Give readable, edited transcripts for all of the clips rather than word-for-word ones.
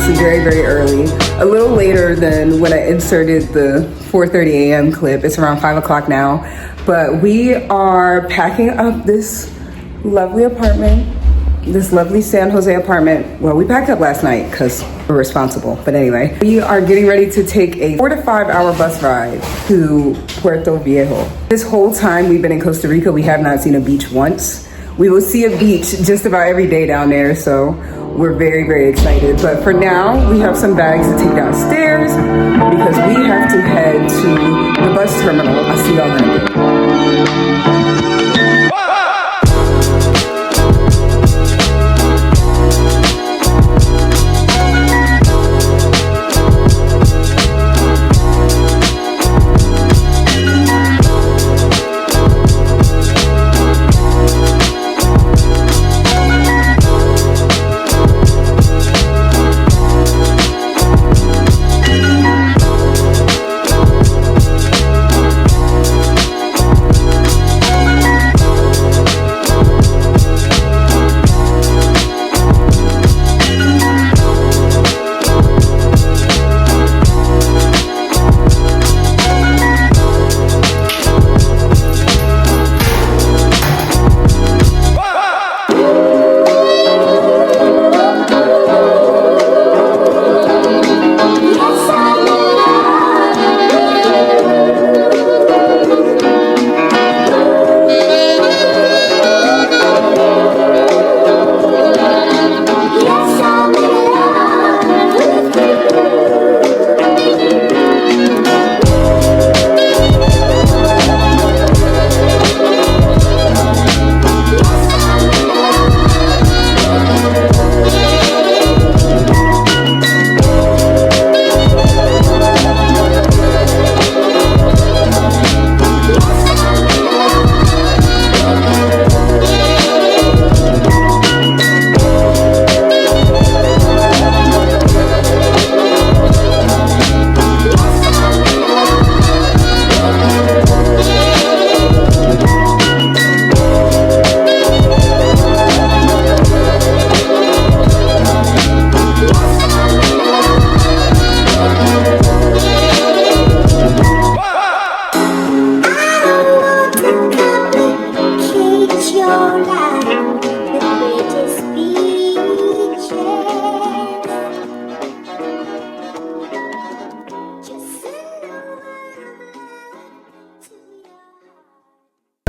obviously very, very early. A little later than when I inserted the 4:30 a.m. clip. It's around 5 o'clock now. But we are packing up this lovely apartment, this lovely San Jose apartment. Well, we packed up last night because we're responsible. But anyway, we are getting ready to take a 4 to 5 hour bus ride to Puerto Viejo. This whole time we've been in Costa Rica, we have not seen a beach once. We will see a beach just about every day down there, so we're very, very excited. But for now, we have some bags to take downstairs because we have to head to the bus terminal. I'll see y'all in a bit.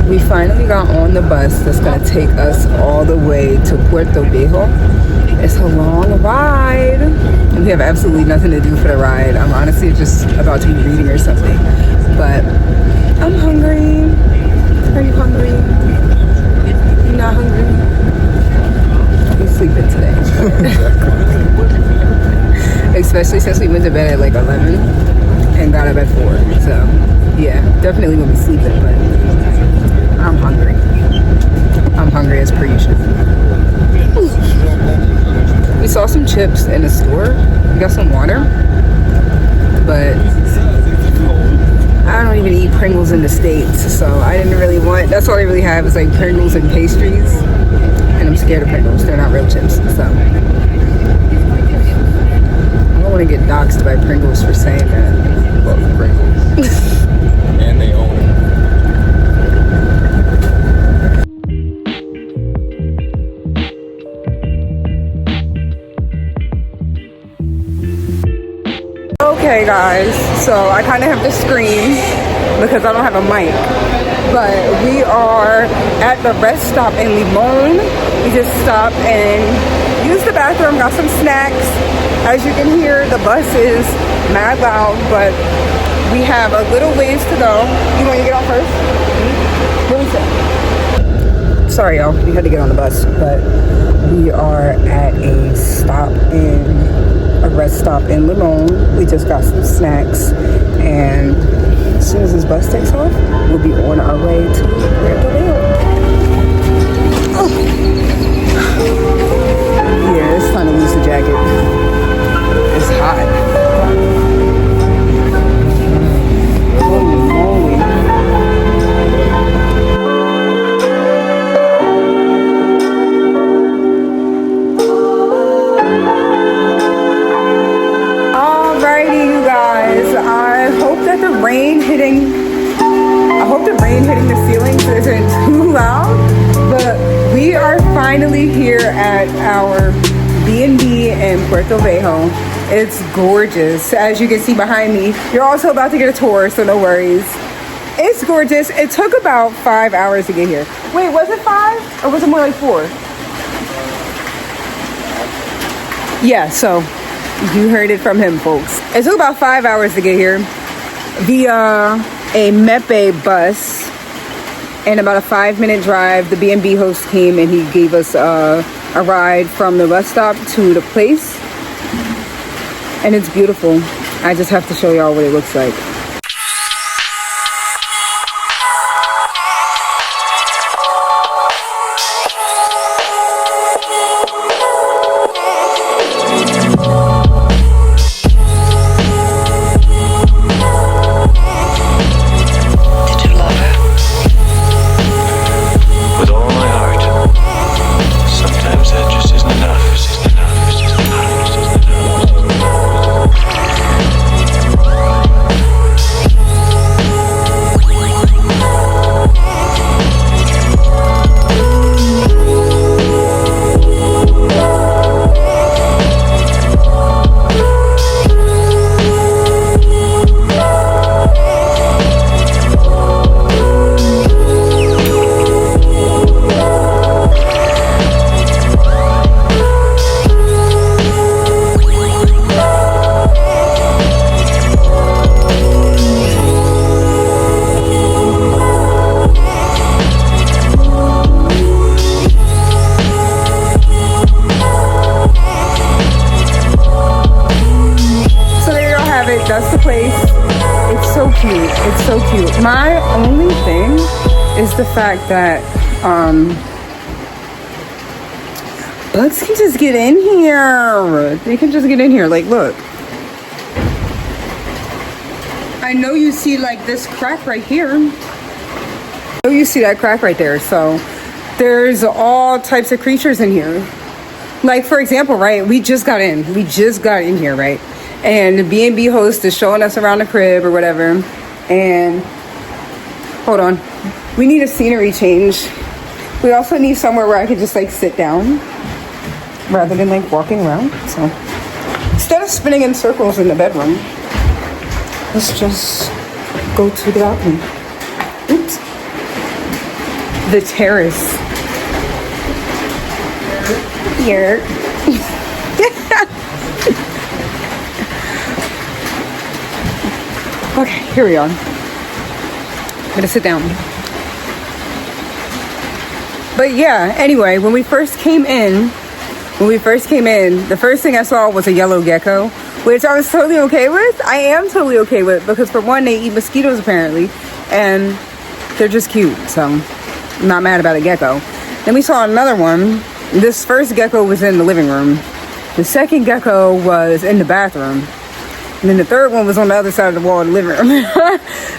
We finally got on the bus that's gonna take us all the way to Puerto Viejo. It's a long ride, and we have absolutely nothing to do for the ride. I'm honestly just about to be reading or something, but I'm hungry. Are you hungry? You not hungry? I'm sleeping today. Especially since we went to bed at like 11 and got up at 4. So yeah, definitely will be sleeping, but I'm hungry. I'm hungry as per usual. We saw some chips in the store. We got some water, but I don't even eat Pringles in the States, so I didn't really want, that's all they really have is like Pringles and pastries, and I'm scared of Pringles. They're not real chips, so I don't want to get doxxed by Pringles for saying that. Love Pringles. And they own it. Okay guys, so I kind of have to scream because I don't have a mic, but we are at the rest stop in Limon. We just stopped and used the bathroom, got some snacks. As you can hear, the bus is mad loud, but we have a little ways to go. You want to get on first? What do you say? Sorry y'all, we had to get on the bus, but we are at a rest stop in Limon. We just got some snacks, and as soon as this bus takes off, we'll be on our way to Puerto Viejo. Oh. Yeah, it's time to lose the jacket. It's hot. Holy moly. fan hitting the ceiling so it isn't too loud. But we are finally here at our B&B in Puerto Viejo. It's gorgeous. As you can see behind me, you're also about to get a tour, so no worries. It's gorgeous. It took about 5 hours to get here. Wait, was it 5? Or was it more like 4? Yeah, so you heard it from him, folks. It took about 5 hours to get here via a Mepe bus. And about a 5-minute drive, the B&B host came and he gave us a ride from the bus stop to the place. And it's beautiful. I just have to show y'all what it looks like. That's the place. It's so cute. It's so cute. My only thing is the fact that bugs can just get in here. They can just get in here. Like, look. I know you see like this crack right here. I know you see that crack right there. So there's all types of creatures in here. Like, for example, right? We just got in here, right? And the B&B host is showing us around the crib or whatever. And hold on, we need a scenery change. We also need somewhere where I could just like sit down rather than like walking around. So instead of spinning in circles in the bedroom, let's just go to the balcony. Oops. The terrace. Here. Okay, here we are. I'm gonna sit down. But yeah, anyway, when we first came in, the first thing I saw was a yellow gecko, which I was totally okay with. I am totally okay with, because for one, they eat mosquitoes apparently, and they're just cute, so I'm not mad about a gecko. Then we saw another one. This first gecko was in the living room. The second gecko was in the bathroom. And then the third one was on the other side of the wall in the living room.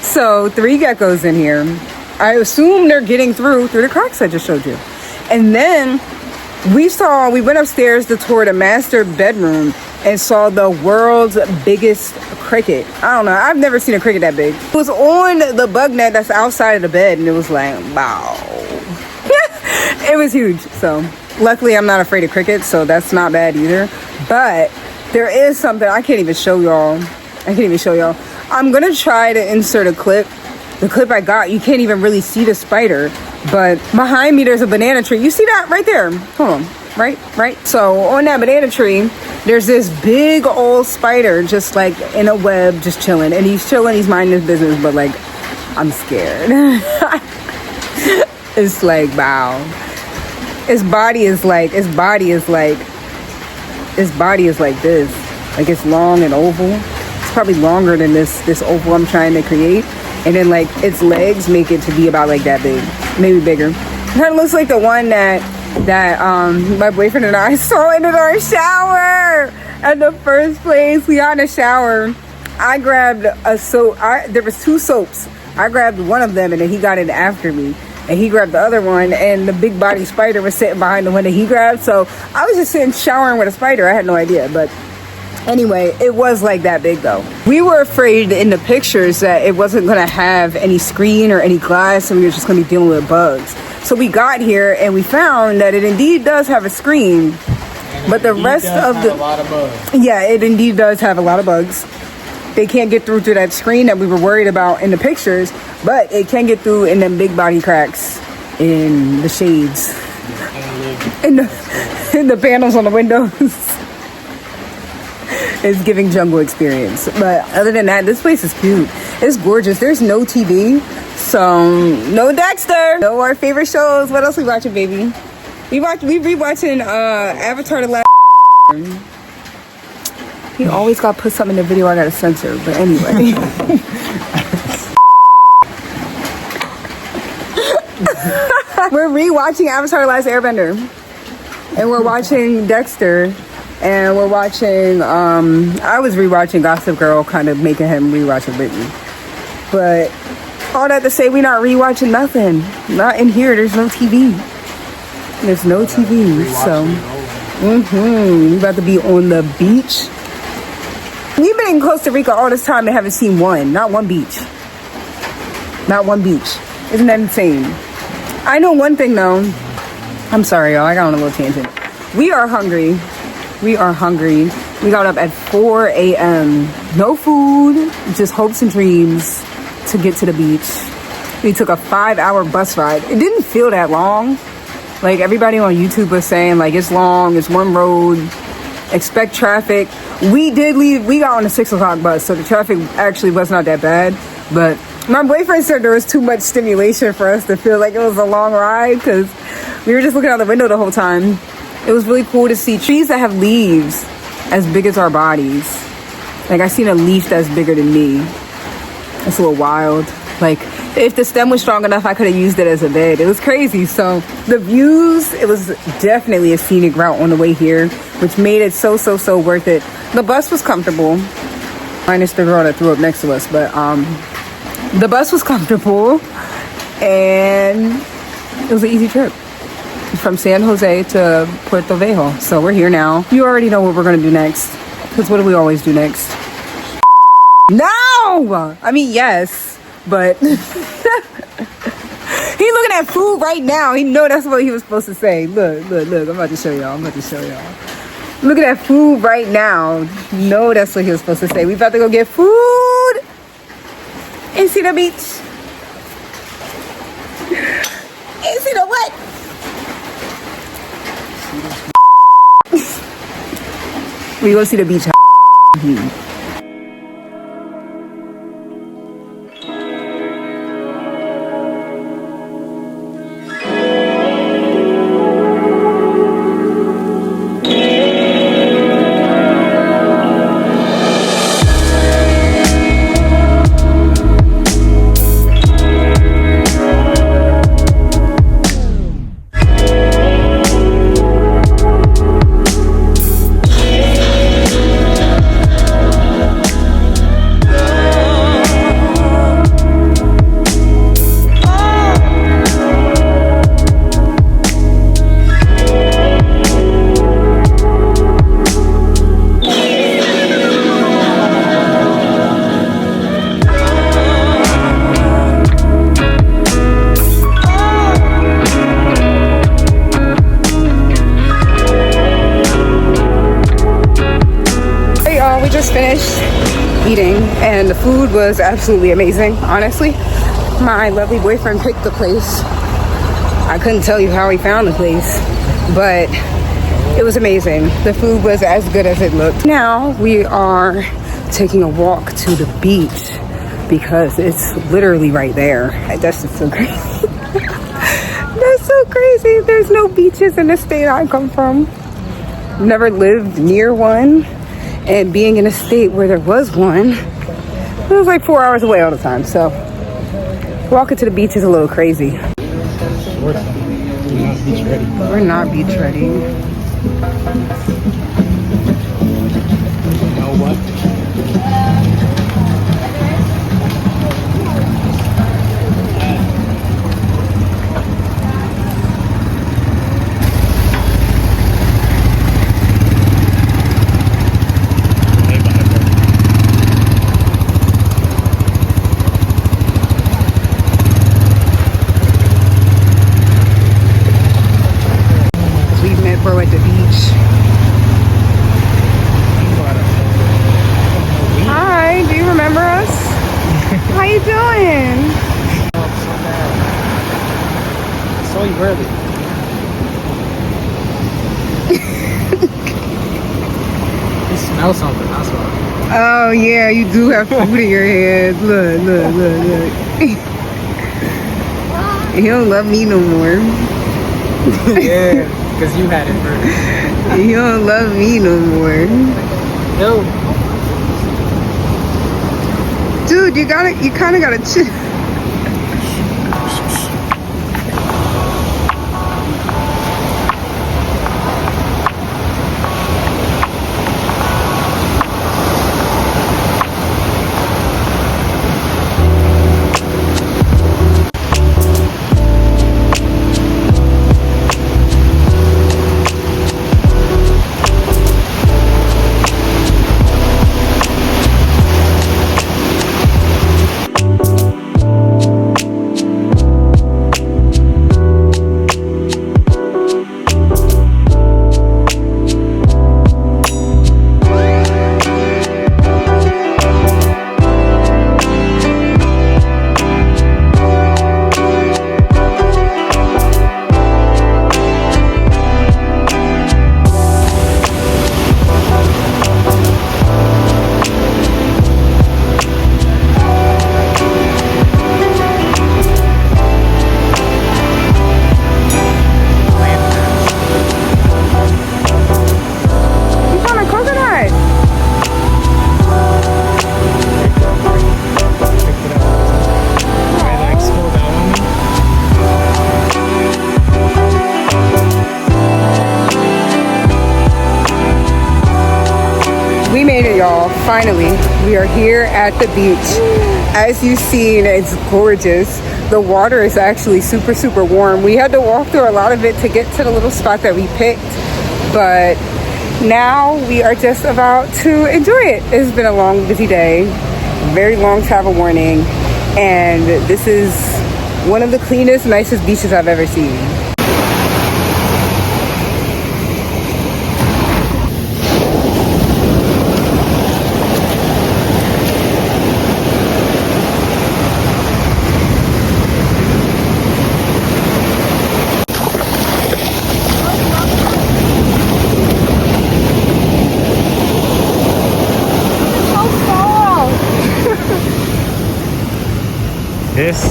So 3 geckos in here. I assume they're getting through the cracks I just showed you. And then we went upstairs to tour the master bedroom and saw the world's biggest cricket. I don't know. I've never seen a cricket that big. It was on the bug net that's outside of the bed, and it was like, wow. It was huge. So luckily I'm not afraid of crickets, so that's not bad either. But there is something I can't even show y'all. I'm gonna try to insert a clip. The clip I got, you can't even really see the spider, but behind me there's a banana tree. You see that right there? Hold on. Right. So on that banana tree, there's this big old spider just like in a web, just chilling. And he's chilling, he's minding his business, but like, I'm scared. It's like, wow. His body is like this. Like, it's long and oval. It's probably longer than this oval I'm trying to create. And then like its legs make it to be about like that big, maybe bigger. Kind of looks like the one that my boyfriend and I saw in our shower at the first place. We got in a shower. I grabbed a soap. There was 2 soaps. I grabbed one of them and then he got in after me. And he grabbed the other one, and the big body spider was sitting behind the one that he grabbed. So I was just sitting showering with a spider. I had no idea, but Anyway, it was like that big though. We were afraid in the pictures that it wasn't gonna have any screen or any glass and we were just gonna be dealing with bugs. So we got here and we found that it indeed does have a screen, but the rest of the... a lot of bugs. Yeah, it indeed does have a lot of bugs. They can't get through to that screen that we were worried about in the pictures, but it can get through in them big body cracks in the shades. In the panels on the windows. It's giving jungle experience. But other than that, this place is cute. It's gorgeous. There's no TV, so no Dexter. No our favorite shows. What else we watching, baby? We rewatching Avatar: The Last. He always got to put something in the video I gotta censor. But anyway. We're rewatching Avatar: The Last Airbender, and we're watching Dexter. And we're watching, I was rewatching Gossip Girl, kind of making him rewatch it with me. But all that to say, we're not rewatching nothing. Not in here, there's no TV. There's no TV, so. We about to be on the beach. We've been in Costa Rica all this time and haven't seen not one beach. Not one beach. Isn't that insane? I know one thing though. I'm sorry, y'all, I got on a little tangent. We are hungry. We are hungry. We got up at 4 a.m. No food, just hopes and dreams to get to the beach. We took a 5-hour bus ride. It didn't feel that long. Like everybody on YouTube was saying, like it's long, it's one road, expect traffic. We did leave, we got on a 6 o'clock bus, so the traffic actually was not that bad. But my boyfriend said there was too much stimulation for us to feel like it was a long ride because we were just looking out the window the whole time. It was really cool to see trees that have leaves as big as our bodies. Like I seen a leaf that's bigger than me. It's a little wild. Like if the stem was strong enough, I could have used it as a bed. It was crazy. So the views, it was definitely a scenic route on the way here, which made it so worth it. The bus was comfortable. Minus the girl that threw up next to us, but the bus was comfortable and it was an easy trip. From San Jose to Puerto Viejo. So we're here now. You already know what we're gonna do next. Because what do we always do next? No! I mean, yes, but he's looking at food right now. He know that's what he was supposed to say. Look. I'm about to show y'all. Look at that food right now. No, that's what he was supposed to say. We about to go get food and see the beach. And see the what? We go see the beach. Eating and the food was absolutely amazing. Honestly, my lovely boyfriend picked the place. I couldn't tell you how he found the place, but it was amazing. The food was as good as it looked. Now we are taking a walk to the beach because it's literally right there. That's just so crazy. That's so crazy. There's no beaches in the state I come from. Never lived near one. And being in a state where there was one, it was like 4 hours away all the time. So walking to the beach is a little crazy. We're not beach ready. You know what? you doing? Oh, so bad. I saw you early. You smell something, that's why. Oh yeah, you do have food in your hands. Look, look, look, look. He don't love me no more. Yeah, because you had it first. He don't love me no more. Yo, Dude, you kind of gotta chill. We made it, y'all. Finally, we are here at the beach. As you've seen, it's gorgeous. The water is actually super, super warm. We had to walk through a lot of it to get to the little spot that we picked, but now we are just about to enjoy it. It's been a long, busy day, very long travel warning, and this is one of the cleanest, nicest beaches I've ever seen. this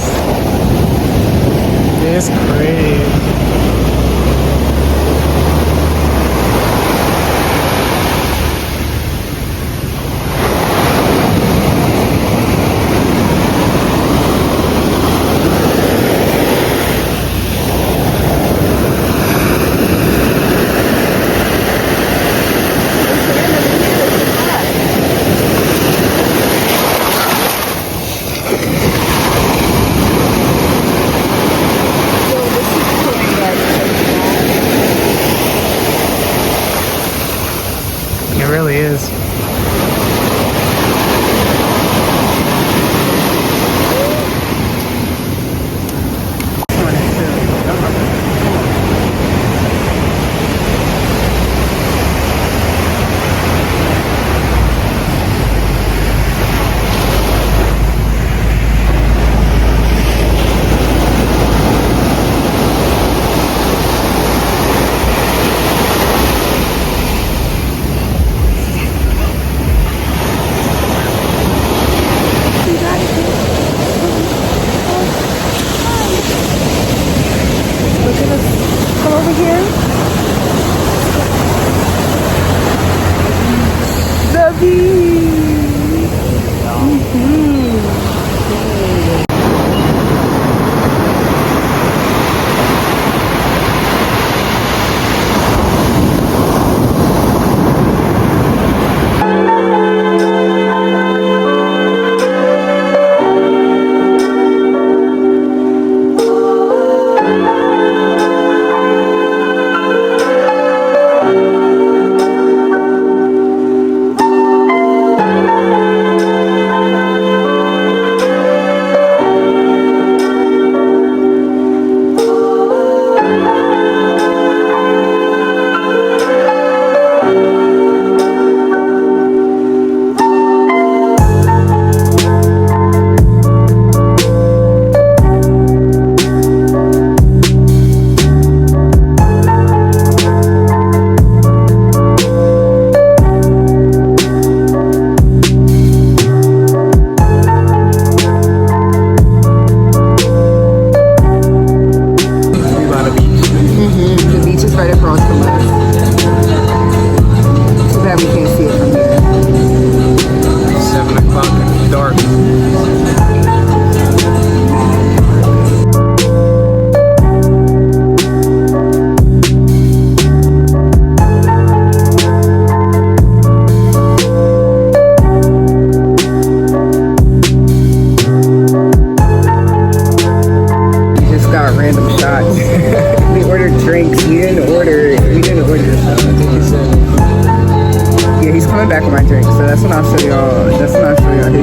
is crazy.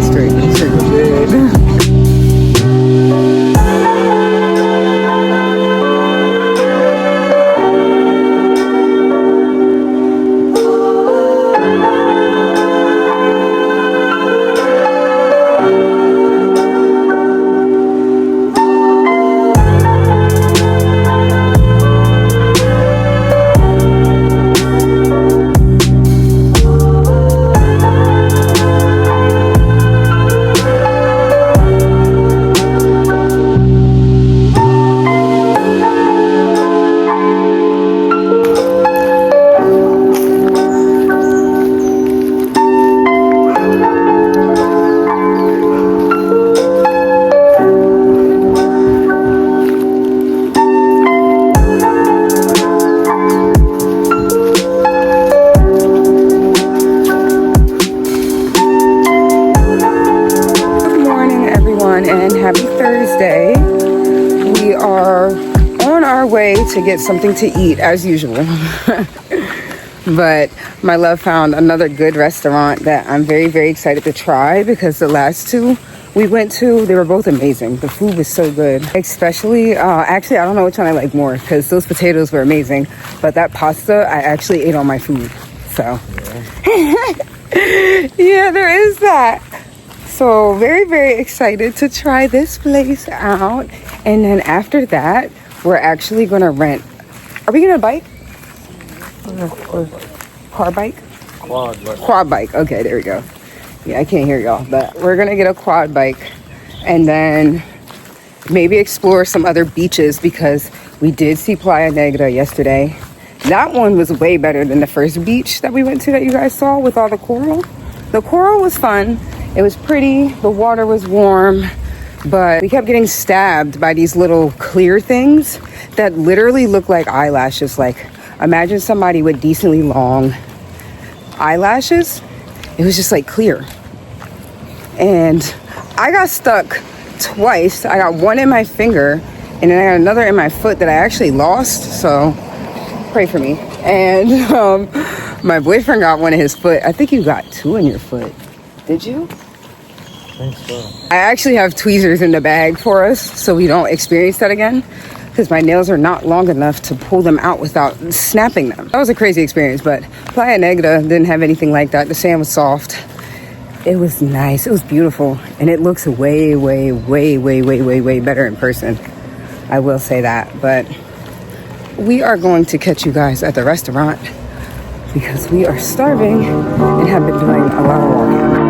straight turgid. To get something to eat as usual. But my love found another good restaurant that I'm very, very excited to try, because the last two we went to, they were both amazing. The food was so good, especially actually I don't know which one I like more, because those potatoes were amazing, but that pasta I actually ate on my food. So yeah, there is that. So very, very excited to try this place out. And then after that, we're actually gonna rent. Are we gonna bike? Or car bike? Quad bike. Quad bike. Okay, there we go. Yeah, I can't hear y'all, but we're gonna get a quad bike and then maybe explore some other beaches, because we did see Playa Negra yesterday. That one was way better than the first beach that we went to that you guys saw with all the coral. The coral was fun. It was pretty. The water was warm. But we kept getting stabbed by these little clear things that literally look like eyelashes. Like, imagine somebody with decently long eyelashes. It was just like clear. And I got stuck twice. I got one in my finger and then I got another in my foot that I actually lost. So pray for me. And my boyfriend got one in his foot. I think you got two in your foot. Did you? I think so. I actually have tweezers in the bag for us so we don't experience that again, because my nails are not long enough to pull them out without snapping them. That was a crazy experience, but Playa Negra didn't have anything like that. The sand was soft. It was nice. It was beautiful. And it looks way, way, way, way, way, way, way better in person. I will say that. But we are going to catch you guys at the restaurant because we are starving and have been doing a lot of walking.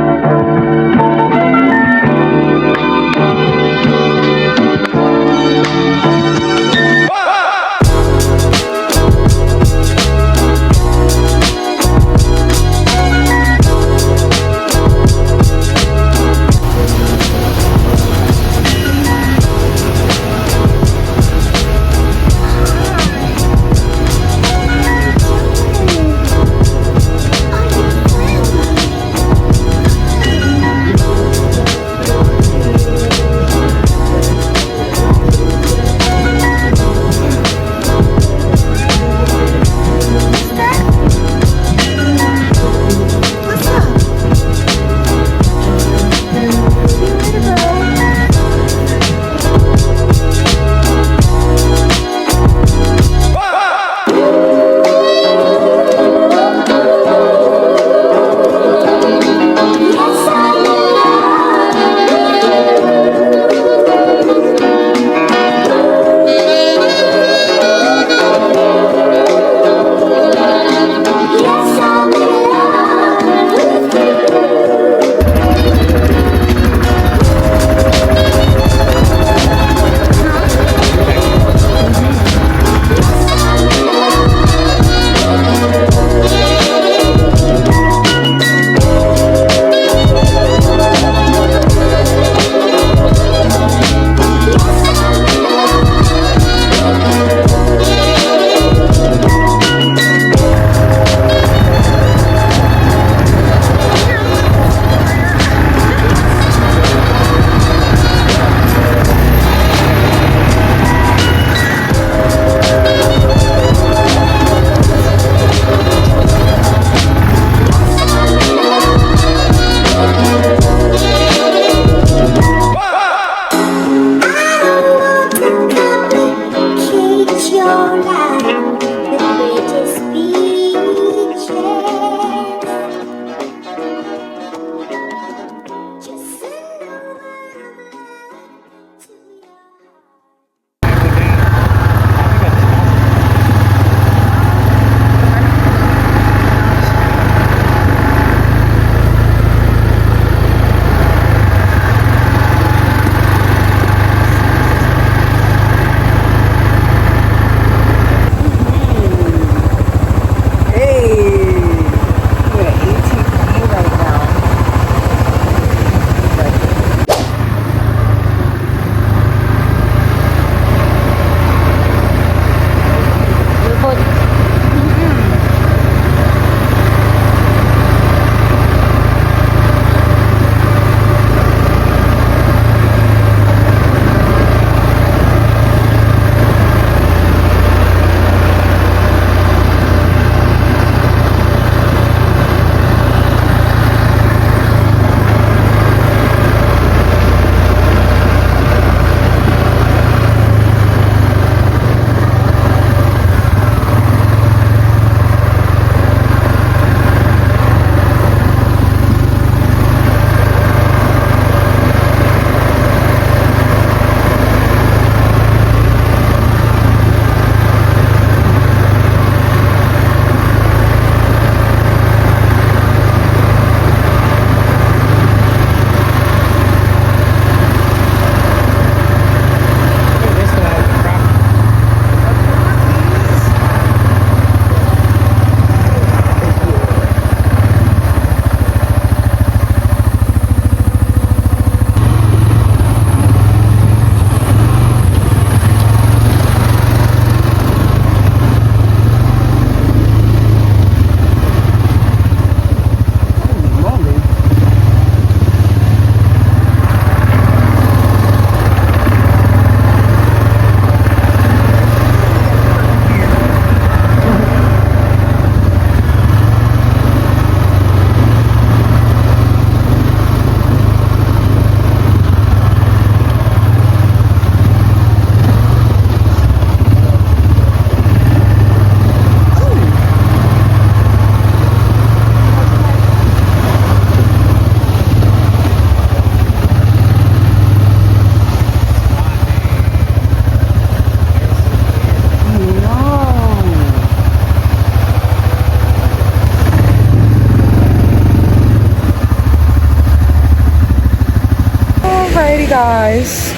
Alrighty guys,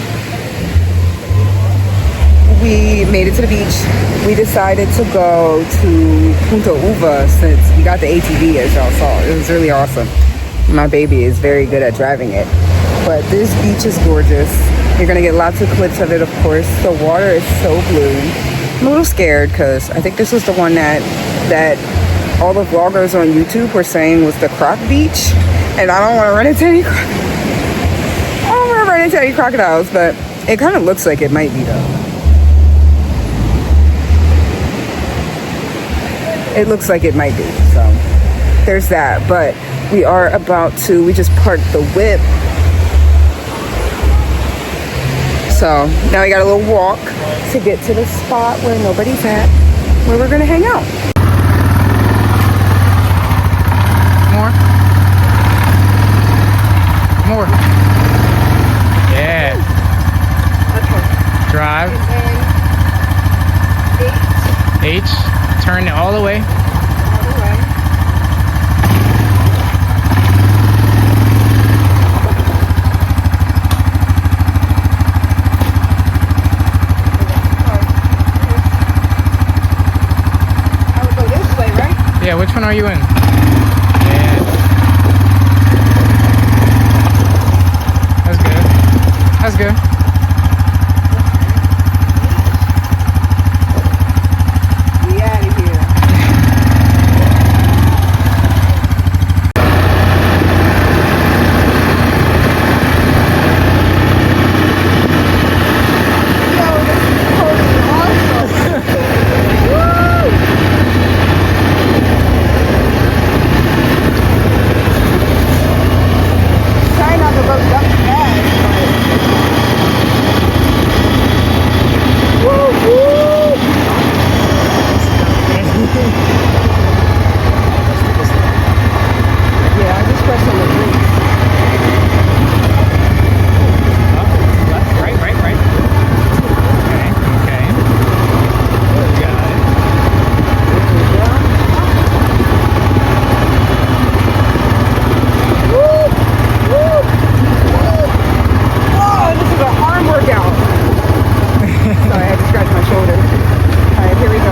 we made it to the beach. We decided to go to Punta Uva since we got the ATV, as y'all saw. It was really awesome. My baby is very good at driving it. But this beach is gorgeous. You're gonna get lots of clips of it, of course. The water is so blue. I'm a little scared because I think this was the one that all the vloggers on YouTube were saying was the croc beach. And I don't want to run into any crocodiles, but it kind of looks like it might be though. It looks like it might be, so there's that. But we just parked the whip. So now we got a little walk to get to the spot where nobody's at, where we're gonna hang out. More. Yeah. Okay. Drive. And then H. Turn it all the way. Yeah, which one are you in? Yeah. That's good. That's good. We out of here. Yo, this is totally awesome. Woo! Try not to look up fast, but woo woo! Yeah, I just pressed on the brakes. Left, right. Okay. Got it. Woo! Woo! Woo! Whoa, this is an arm workout. Sorry, I had to scratch my shoulder. Alright, here we go.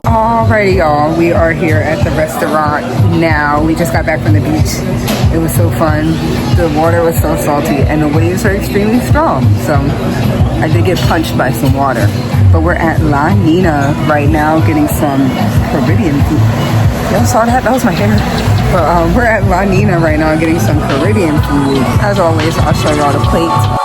Alrighty y'all, we are here at the restaurant now. We just got back from the beach. It was so fun. The water was so salty and the waves are extremely strong. So I did get punched by some water. But we're at La Nina right now getting some Caribbean food. Y'all saw that? That was my hair. But we're at La Nina right now getting some Caribbean food. As always, I'll show y'all the plate.